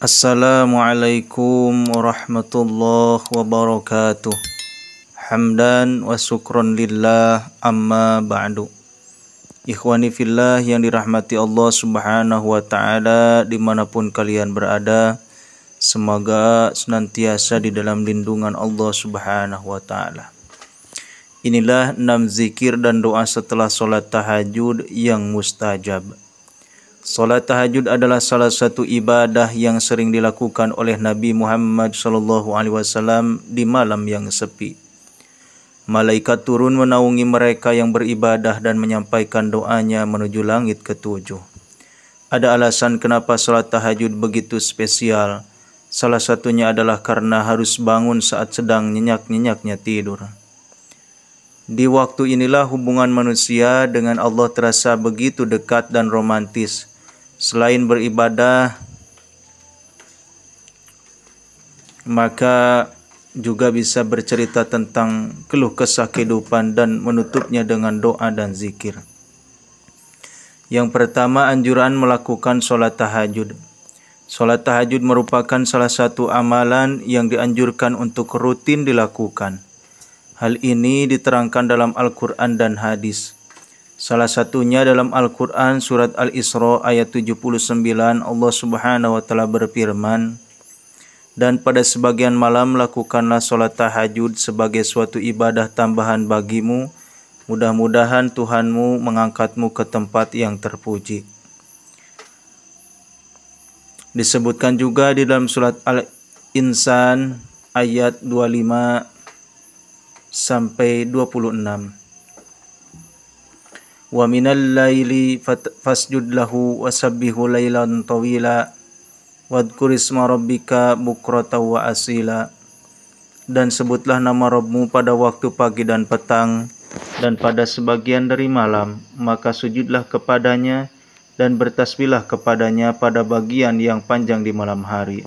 Assalamualaikum warahmatullahi wabarakatuh. Hamdan wa syukron lillah amma ba'du. Ikhwani fillah yang dirahmati Allah subhanahu wa ta'ala dimanapun kalian berada, semoga senantiasa di dalam lindungan Allah subhanahu wa ta'ala. Inilah 6 zikir dan doa setelah sholat tahajud yang mustajab. Salat tahajud adalah salah satu ibadah yang sering dilakukan oleh Nabi Muhammad SAW di malam yang sepi. Malaikat turun menaungi mereka yang beribadah dan menyampaikan doanya menuju langit ketujuh. Ada alasan kenapa salat tahajud begitu spesial. Salah satunya adalah karena harus bangun saat sedang nyenyak-nyenyaknya tidur. Di waktu inilah hubungan manusia dengan Allah terasa begitu dekat dan romantis. Selain beribadah, maka juga bisa bercerita tentang keluh kesah kehidupan dan menutupnya dengan doa dan zikir. Yang pertama, anjuran melakukan sholat tahajud. Sholat tahajud merupakan salah satu amalan yang dianjurkan untuk rutin dilakukan. Hal ini diterangkan dalam Al-Quran dan hadis. Salah satunya dalam Al-Quran surat Al-Isra ayat 79 Allah subhanahu wa ta'ala berfirman, "Dan pada sebagian malam lakukanlah sholat tahajud sebagai suatu ibadah tambahan bagimu. Mudah-mudahan Tuhanmu mengangkatmu ke tempat yang terpuji." Disebutkan juga di dalam surat Al-Insan ayat 25 sampai 26. Wa minal laili fasjud lahu wasabbihu lailan tawila wadhkur isma rabbika bukratan wa asila. Dan sebutlah nama Rabbmu pada waktu pagi dan petang dan pada sebagian dari malam, maka sujudlah kepadanya dan bertasbihlah kepadanya pada bagian yang panjang di malam hari.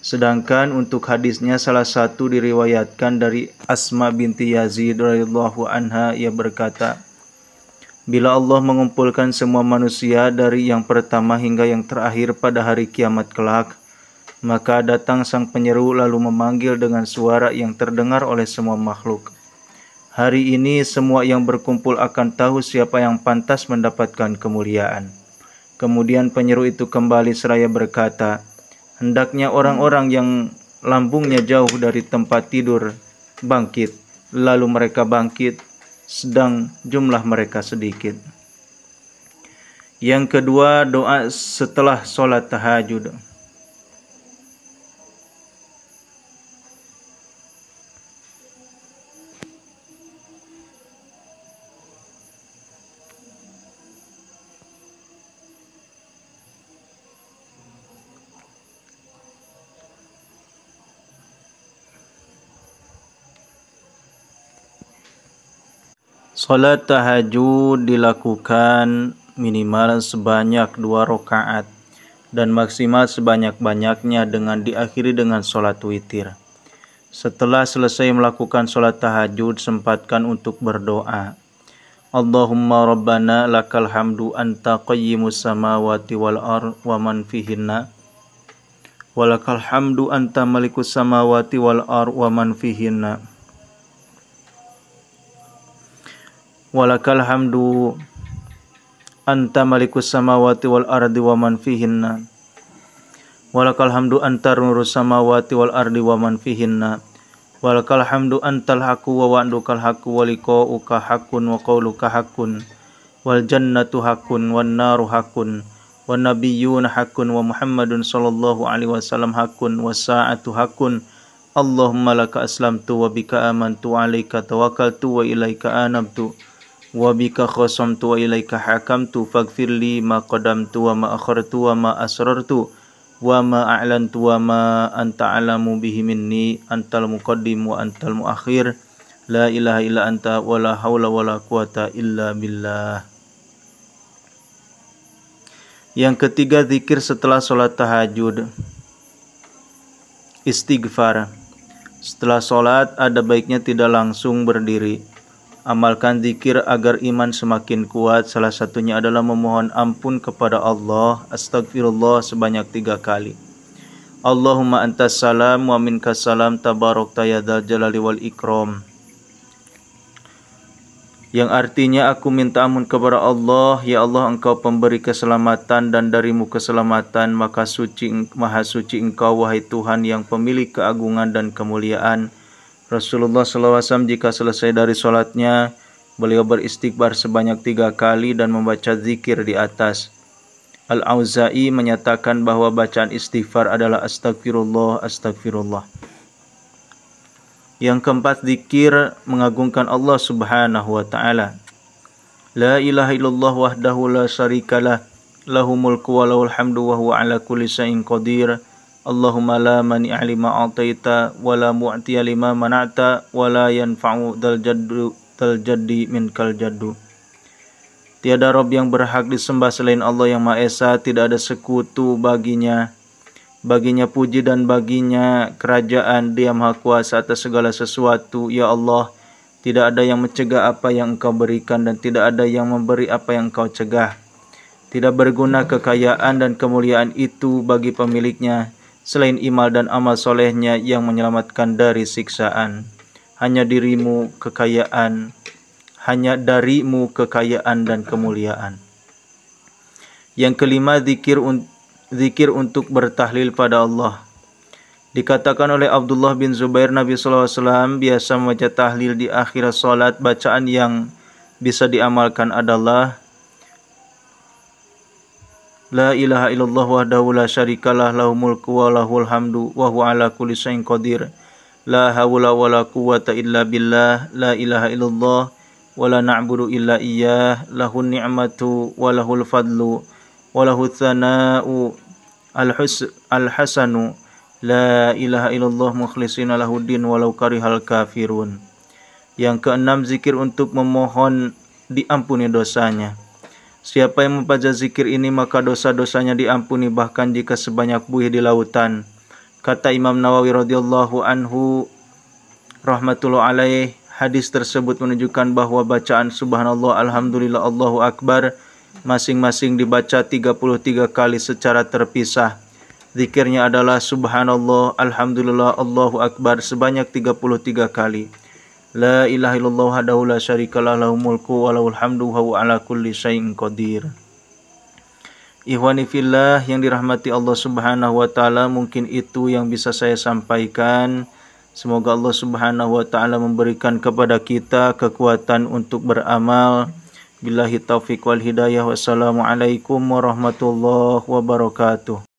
Sedangkan untuk hadisnya salah satu diriwayatkan dari Asma binti Yazid radhiyallahu anha, ia berkata, "Bila Allah mengumpulkan semua manusia dari yang pertama hingga yang terakhir pada hari kiamat kelak, maka datang sang penyeru lalu memanggil dengan suara yang terdengar oleh semua makhluk. Hari ini semua yang berkumpul akan tahu siapa yang pantas mendapatkan kemuliaan." Kemudian penyeru itu kembali seraya berkata, "Hendaknya orang-orang yang lambungnya jauh dari tempat tidur bangkit." Lalu mereka bangkit, sedang jumlah mereka sedikit. Yang kedua, doa setelah sholat tahajud. Salat tahajud dilakukan minimal sebanyak 2 rakaat dan maksimal sebanyak-banyaknya dengan diakhiri dengan salat witir. Setelah selesai melakukan salat tahajud, sempatkan untuk berdoa. Allahumma rabbana lakal hamdu anta qayyimus samawati wal ar wa man fihinna walakal hamdu anta malikus samawati wal ar wa man fihinna walakal hamdu anta malikus samawati wal ardi wa man fihinna walakal hamdu anta nurus samawati wal ardi wa man fihinna walakal hamdu antal haqqu wa wa'dukal haqqu wa liqa'uka haqqun wa qawluka haqqun wal jannatu haqqun wan naru haqqun wan nabiyyuna haqqun wa Muhammadun sallallahu alaihi wasallam haqqun was sa'atu haqqun. Allahumma laka aslamtu wa bika amantu wa alaika tawakkaltu wa ilaika anabtu wa bika khasamtu wa ilaika hakamtu faghfirli ma qadamtu wa ma akhartu wa ma asrartu wa ma a'lantu wa ma anta alamu bihi minni antal muqaddim wa antal muakhir la ilaha illa anta wa la hawla wa la quwata illa billah. Yang ketiga, zikir setelah sholat tahajud. Istighfar. Setelah sholat ada baiknya tidak langsung berdiri. Amalkan zikir agar iman semakin kuat. Salah satunya adalah memohon ampun kepada Allah. Astagfirullah sebanyak 3 kali. Allahumma antas salam wa minkas salam tabarakta ya dzal jalali wal ikram. Yang artinya aku minta ampun kepada Allah, ya Allah engkau pemberi keselamatan dan darimu keselamatan, maka maha suci engkau wahai Tuhan yang pemilik keagungan dan kemuliaan. Rasulullah SAW jika selesai dari sholatnya, beliau beristighfar sebanyak 3 kali dan membaca zikir di atas. Al-Auza'i menyatakan bahwa bacaan istighfar adalah astagfirullah, astagfirullah. Yang keempat, zikir mengagungkan Allah Subhanahu wa taala. La ilaha illallah wahdahu la syarikalah, lahul mulku wa lahul hamdu wa huwa ala kulli syai'in qadir. Allahumma la mani'a lima a'taita wa la mu'tiya lima mana'ta wa la yanfa'u dzal jaddi minkal jaddu. Tiada Rabb yang berhak disembah selain Allah yang Maha Esa, tidak ada sekutu baginya. Baginya puji dan baginya kerajaan, Dia Maha Kuasa atas segala sesuatu. Ya Allah, tidak ada yang mencegah apa yang Engkau berikan dan tidak ada yang memberi apa yang Engkau cegah. Tidak berguna kekayaan dan kemuliaan itu bagi pemiliknya selain iman dan amal solehnya yang menyelamatkan dari siksaan. Hanya darimu kekayaan dan kemuliaan. Yang kelima, zikir untuk bertahlil pada Allah. Dikatakan oleh Abdullah bin Zubair, Nabi SAW biasa membaca tahlil di akhir salat. Bacaan yang bisa diamalkan adalah La ilaha illallah wahdahu la syarikalah, lahul mulku wa lahul hamdu wa huwa ala kulli syai'in qadir. La haula wa la quwwata illa billah. La ilaha illallah wa la na'budu illa iyyah. Lahun ni'matu wa lahul fadlu wa lahu tsana'u al-hasanu. La ilaha illallah mukhlishina lahuddin walau karihal kafirun. Yang keenam, zikir untuk memohon diampuni dosanya. Siapa yang membaca zikir ini maka dosa-dosanya diampuni bahkan jika sebanyak buih di lautan. Kata Imam Nawawi radhiyallahu anhu rahmatullah alaih, hadis tersebut menunjukkan bahwa bacaan subhanallah, alhamdulillah, Allahu akbar masing-masing dibaca 33 kali secara terpisah. Zikirnya adalah subhanallah, alhamdulillah, Allahu akbar sebanyak 33 kali. La ilaha illallah wahdahu la syarikalah, lahul mulku wa lahul hamdu wa huwa ala kulli syai'in qadir. Ikhwani fillah yang dirahmati Allah Subhanahu wa taala, mungkin itu yang bisa saya sampaikan. Semoga Allah Subhanahu wa taala memberikan kepada kita kekuatan untuk beramal. Billahi taufiq wal hidayah. Wassalamualaikum warahmatullahi wabarakatuh.